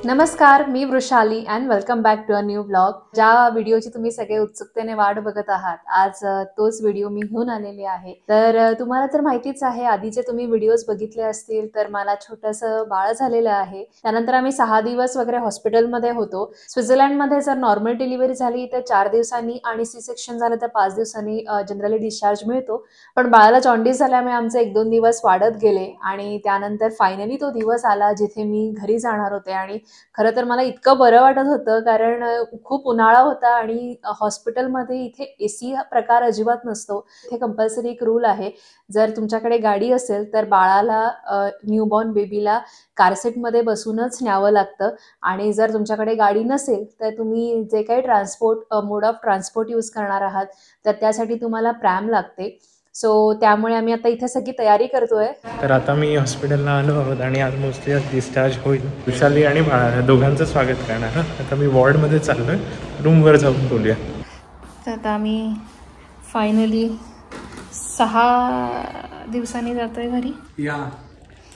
नमस्कार, मी Vrushali and welcome back to a new blog. ज्या व्हिडिओची तुम्ही सगळे उत्सुकतेने वाट बघत आहात, आज तोच व्हिडिओ मी घेऊन आलेली आहे. तर तुम्हाला तर माहितीच आहे, आधीचे तुम्ही व्हिडिओज बघितले असतील तर मला छोटंसं बाळ झालेलं आहे. त्यानंतर आम्ही 6 दिवस वगैरे हॉस्पिटलमध्ये होतो. स्वित्झर्लंडमध्ये जर नॉर्मल डिलिव्हरी झाली तर 4 दिवसांनी आणि सी सेक्शन झालं तर 5 दिवसांनी जनरली डिस्चार्ज मिळतो. पण बाळाला जॉन्डिस झाल्यामुळे आमचे 1-2 दिवस वाढत गेले आणि त्यानंतर फायनली तो दिवस आला जिथे मी घरी जाणार होते. आणि खरं तर मला इतकं बरं वाटत होतं, कारण खूप उन्हाळा होता आणि हॉस्पिटलमध्ये इथे एसी हा प्रकार अजिबात नसतो. इथे कंपल्सरी एक रूल आहे, जर तुमच्याकडे गाडी असेल तर बाळाला न्यूबॉर्न बेबीला कारसीटमध्ये बसूनच न्यावं लागतं. आणि जर तुमच्याकडे गाडी नसेल तर तुम्ही जे काही मोड ऑफ ट्रान्सपोर्ट यूज करणार आहात तर त्यासाठी तुम्हाला प्रॅम लागते. सो त्यामुळे आम्ही आता इथे सगळी तयारी करतोय. तर आता मी हॉस्पिटलला आलो आहोत आणि आज मोस्टली डिस्चार्ज होईल. विशाली आणि बाळा दोघांचं स्वागत करणार. आता मी वॉर्डमध्ये चाललोय, रूमवर जाऊन बोलूया. तर आता आम्ही फायनली 6 दिवसांनी जातोय घरी. या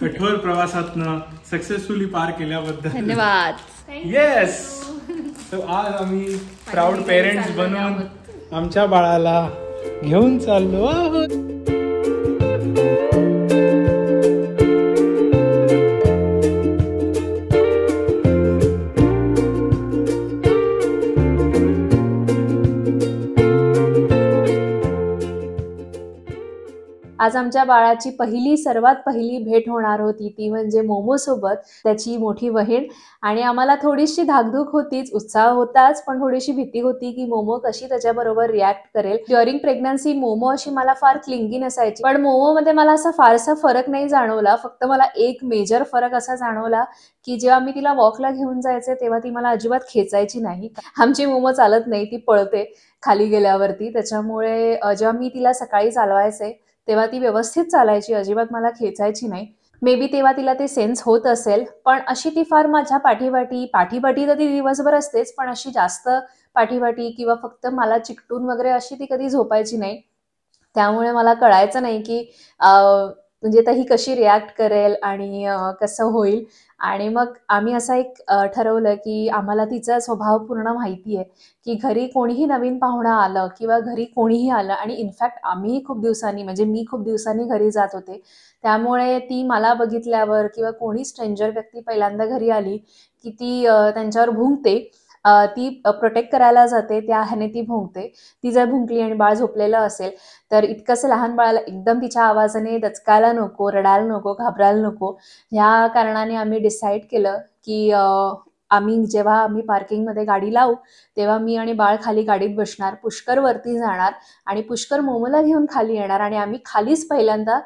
कठोर प्रवासातनं सक्सेसफुली पार केल्याबद्दल धन्यवाद. येस. सो आज आम्ही प्राऊड पेरेंट्स बनून आमच्या बाळाला घेऊन चाललो आहोत. आज आमच्या बाळाची सर्वात पहिली भेट होणार होती, ती म्हणजे मोमो सोबत, त्याची मोठी बहीण. आणि आम्हाला थोडीशी धाकधूक होतीच, उत्साह होताच, पण थोडीशी भीती होती की मोमो कशी त्याच्याबरोबर रिॲक्ट करेल. ड्युरिंग प्रेग्नन्सी मोमो अशी मला फार क्लिंगी नसायची, पण मोमोमध्ये मला असा फारसा फरक नाही जाणवला. फक्त मला एक मेजर फरक असा जाणवला की जेव्हा मी तिला वॉकला घेऊन जायचे तेव्हा ती मला अजिबात खेचायची नाही. आमची मोमो चालत नाही, ती पळते खाली गेल्यावरती. त्याच्यामुळे जेव्हा मी तिला सकाळी चालवायचे तेव्हा ती व्यवस्थित चालायची, अजिबात मला खेचायची नाही. मे बी तेव्हा तिला ते सेन्स होत असेल, पण अशी ती फार माझ्या पाठीपाठी तर ती दिवसभर असतेच, पण अशी जास्त पाठीपाठी किंवा फक्त मला चिकटून वगैरे अशी ती कधी झोपायची नाही. त्यामुळे मला कळायचं नाही की म्हणजे आता ही कशी रिॲक्ट करेल आणि कसं होईल. आणि मग आम्ही असं एक ठरवलं की आम्हाला तिचा स्वभाव पूर्ण माहिती आहे की घरी कोणीही नवीन पाहुणा आलं किंवा घरी कोणीही आलं, आणि इनफॅक्ट आम्हीही खूप दिवसांनी, म्हणजे मी खूप दिवसांनी घरी जात होते, त्यामुळे ती मला बघितल्यावर किंवा कोणी स्ट्रेंजर व्यक्ती पहिल्यांदा घरी आली की ती त्यांच्यावर भुंकते. ती प्रोटेक्ट करायला जाते, त्या ह्याने ती भुंकते. ती जर भुंकली आणि बाळ झोपलेलं असेल तर इतकंसं लहान बाळाला एकदम तिच्या आवाजाने दचकायला नको, रडायला नको, घाबरायला नको. ह्या कारणाने आम्ही डिसाईड केलं की जेव्हा आम्ही पार्किंगमध्ये गाडी लावू तेव्हा मी आणि बाळ खाली गाडीत बसणार, पुष्कर वरती जाणार आणि पुष्कर मोमोला घेऊन खाली येणार, आणि आम्ही खालीच पहिल्यांदा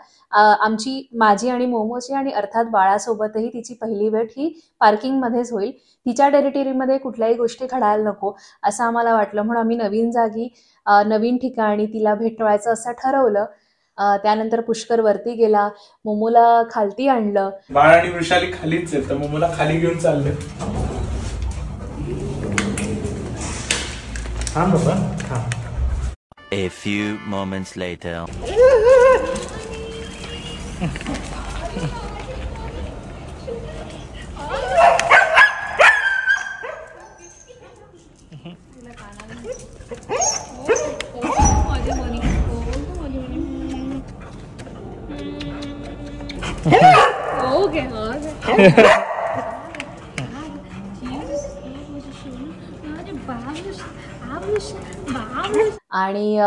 माझी आणि मोमोची आणि अर्थात बाळासोबतही तिची पहिली भेट ही पार्किंगमध्येच होईल. तिच्या टेरिटरीमध्ये कुठल्याही गोष्टी घडायला नको असं आम्हाला वाटलं, म्हणून आम्ही नवीन जागी नवीन ठिकाणी तिला भेटवायचं असं ठरवलं. त्यानंतर पुष्कर वरती गेला, मोमोला खालती आणलं. बाळ आणि वृषाली खालीच आहेत, तर मोमोला खाली घेऊन चालले. हा बाबा, हा. A few moments later. आणि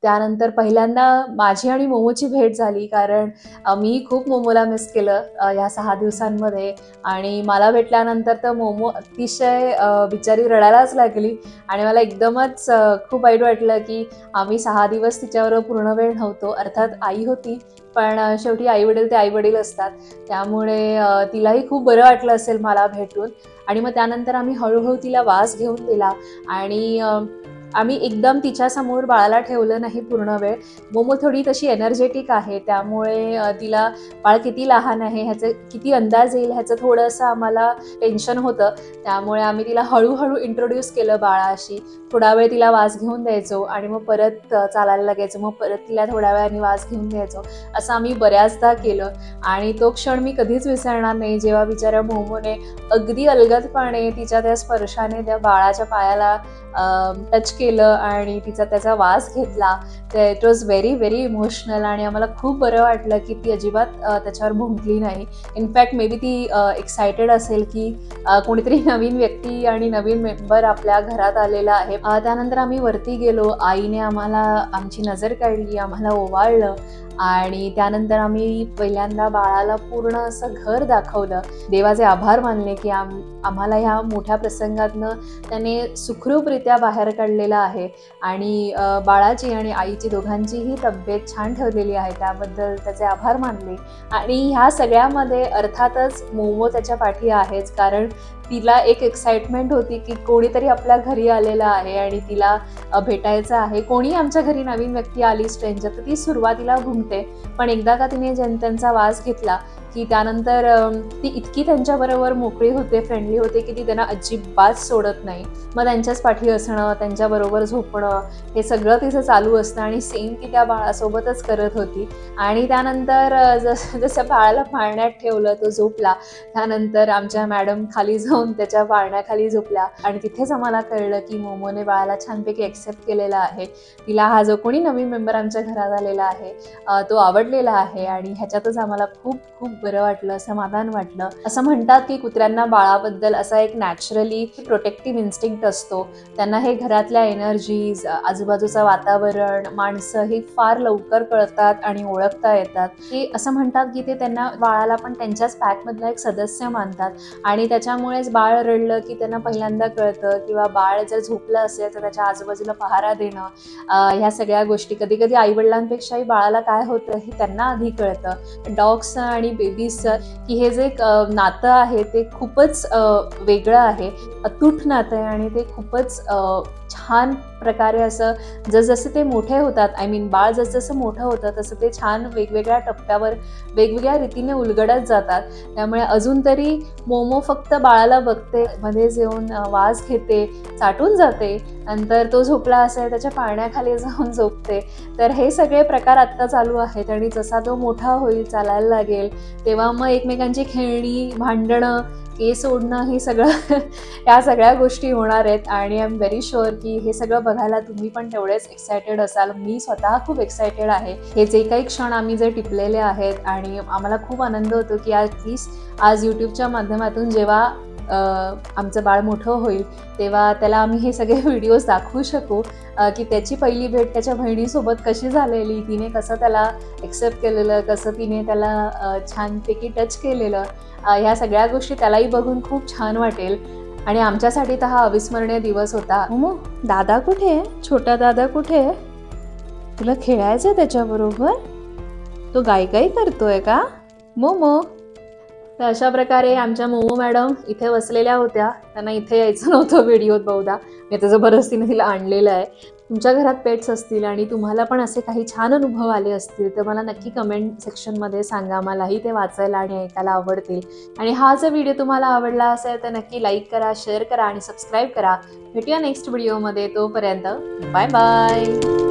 त्यानंतर पहिल्यांदा माझी आणि मोमोची भेट झाली, कारण मी खूप मोमोला मिस केलं ह्या 6 दिवसांमध्ये. आणि मला भेटल्यानंतर तर मोमो अतिशय बिचारी रडायलाच लागली आणि मला एकदमच खूप वाईट वाटलं की आम्ही 6 दिवस तिच्याबरोबर पूर्ण वेळ नव्हतो. अर्थात आई होती, पण शेवटी आईवडील ते आईवडील असतात, त्यामुळे तिलाही खूप बरं वाटलं असेल मला भेटून. आणि मग त्यानंतर आम्ही हळूहळू तिला वास घेऊन दिला आणि आम्ही एकदम तिच्यासमोर बाळाला ठेवलं नाही पूर्ण वेळ. मोमो थोडी तशी एनर्जेटिक आहे, त्यामुळे तिला बाळ किती लहान आहे ह्याचं किती अंदाज येईल ह्याचं थोडंसं आम्हाला टेन्शन होतं. त्यामुळे आम्ही तिला हळूहळू इंट्रोड्यूस केलं बाळाशी. थोडा वेळ तिला वास घेऊन द्यायचो आणि मग परत चालायला लागायचो, मग परत तिला थोड्या वेळाने वास घेऊन द्यायचो. असं आम्ही बऱ्याचदा केलं आणि तो क्षण मी कधीच विसरणार नाही, जेव्हा बिचाऱ्या मोमोने अगदी अलगदपणे तिच्या त्या स्पर्शाने त्या बाळाच्या पायाला टच केलं आणि त्याचा वास घेतला. तर it was very very emotional आणि आम्हाला खूप बरं वाटलं की ती अजिबात त्याच्यावर भुंकली नाही. इनफॅक्ट मे बी ती एक्सायटेड असेल की कोणीतरी नवीन व्यक्ती आणि नवीन मेंबर आपल्या घरात आलेला आहे. त्यानंतर आम्ही वरती गेलो. आईने आम्हाला आमची नजर काढली, आम्हाला ओवाळलं आणि त्यानंतर आम्ही पहिल्यांदा बाळाला पूर्ण असं घर दाखवलं. देवाचे आभार मानले की आम्हाला ह्या मोठ्या प्रसंगातनं त्याने सुखरूपरित्या बाहेर काढलेलं आहे आणि बाळाची आणि आईची दोघांचीही तब्येत छान ठेवलेली आहे, त्याबद्दल त्याचे आभार मानले. आणि ह्या सगळ्यामध्ये अर्थातच मोमो त्याच्या पाठी आहेच, कारण तिला एक एक्साइटमेंट होती की कोणीतरी आपल्या घरी आलेलं आहे आणि तिला भेटायचं आहे. कोणी आमच्या घरी नवीन व्यक्ती आली स्ट्रेंजर तर ती सुरुवातीला घुमते, पण एकदा का तिने त्यांचा वास घेतला की त्यानंतर ती इतकी त्यांच्याबरोबर मोकळी होते, फ्रेंडली होते की ती त्यांना अजिबात सोडत नाही. मग त्यांच्याच पाठी असणं, त्यांच्याबरोबर झोपणं हे सगळं तिचं चालू असतं आणि सेम ती त्या बाळासोबतच करत होती. आणि त्यानंतर जसं बाळाला पाळण्यात ठेवलं, तो झोपला. त्यानंतर आमच्या मॅडम खाली जाऊन त्याच्या पाळण्याखाली झोपल्या आणि तिथेच आम्हाला कळलं की मोमोने बाळाला छानपैकी ॲक्सेप्ट केलेला आहे. तिला हा जो कोणी नवीन मेंबर आमच्या घरात आलेला आहे तो आवडलेला आहे आणि ह्याच्यातच आम्हाला खूप खूप बरं वाटलं, समाधान वाटलं. असं म्हणतात की कुत्र्यांना बाळाबद्दल असा एक नॅचरली प्रोटेक्टिव्ह इन्स्टिंक्ट असतो. त्यांना हे घरातल्या एनर्जीज, आजूबाजूचं वातावरण, माणसं हे फार लवकर कळतात आणि ओळखता येतात. की असं म्हणतात की ते त्यांना बाळाला पण त्यांच्याच पॅकमधला एक सदस्य मानतात आणि त्याच्यामुळेच बाळ रडलं की त्यांना पहिल्यांदा कळतं, किंवा बाळ जर झोपलं असेल तर त्याच्या आजूबाजूला पहारा देणं, ह्या सगळ्या गोष्टी कधी कधी आईवडिलांपेक्षाही बाळाला काय होतं हे त्यांना आधी कळतं. डॉग्सचं आणि बेबीजचं की हे जे नातं आहे ते खूपच वेगळं आहे, अतूट नातं आहे आणि ते खूपच छान प्रकारे असं जसजसे ते मोठे होतात, बाळ जसजसं मोठं होतं तसं ते छान वेगवेगळ्या टप्प्यावर वेगवेगळ्या रीतीने उलगडत जातात. त्यामुळे अजून तरी मोमो फक्त बाळाला बघते, मध्येच येऊन वास घेते, चाटून जाते, नंतर तो झोपला असेल त्याच्या पाळण्याखाली जाऊन झोपते. तर हे सगळे प्रकार आत्ता चालू आहेत आणि जसा तो मोठा होईल, चालायला लागेल, तेव्हा मग एकमेकांची खेळणी, भांडणं, केस ओढणं हे सगळं या सगळ्या गोष्टी होणार आहेत आणि आय एम व्हेरी शुअर की हे सगळं बघायला तुम्ही पण तेवढेच एक्सायटेड असाल. मी स्वतः खूप एक्सायटेड आहे. हे जे काही क्षण आम्ही जे टिपलेले आहेत आणि आम्हाला खूप आनंद होतो की ॲटलीस्ट आज यूट्यूबच्या माध्यमातून जेव्हा आमचं बाळ मोठं होईल तेव्हा त्याला आम्ही हे सगळे व्हिडिओज दाखवू शकू की त्याची पहिली भेट त्याच्या बहिणीसोबत कशी झालेली, तिने कसं त्याला एक्सेप्ट केलेलं, कसं तिने त्याला छानपैकी टच केलेलं, ह्या सगळ्या गोष्टी त्यालाही बघून खूप छान वाटेल. आणि आमच्यासाठी तर हा अविस्मरणीय दिवस होता. मोमो, दादा कुठे आहे? छोटा दादा कुठे आहे? तुला खेळायचं त्याच्याबरोबर? तो गाई करतोय का मोमो? तर अशा प्रकारे आमच्या मोमो मॅडम इथे बसलेल्या होत्या. त्यांना इथे यायचं नव्हतं व्हिडिओत बहुधा, मी आता जबरदस्तीने तिला आणलेलं आहे. तुमच्या घरात पेट्स असतील आणि तुम्हाला पण असे काही छान अनुभव आले असतील तर मला नक्की कमेंट सेक्शनमध्ये सांगा. मलाही ते वाचायला आणि ऐकायला आवडतील. आणि हा जर व्हिडिओ तुम्हाला आवडला असेल तर नक्की लाईक करा, शेअर करा आणि सबस्क्राईब करा. भेटूया नेक्स्ट व्हिडिओमध्ये. तोपर्यंत बाय बाय.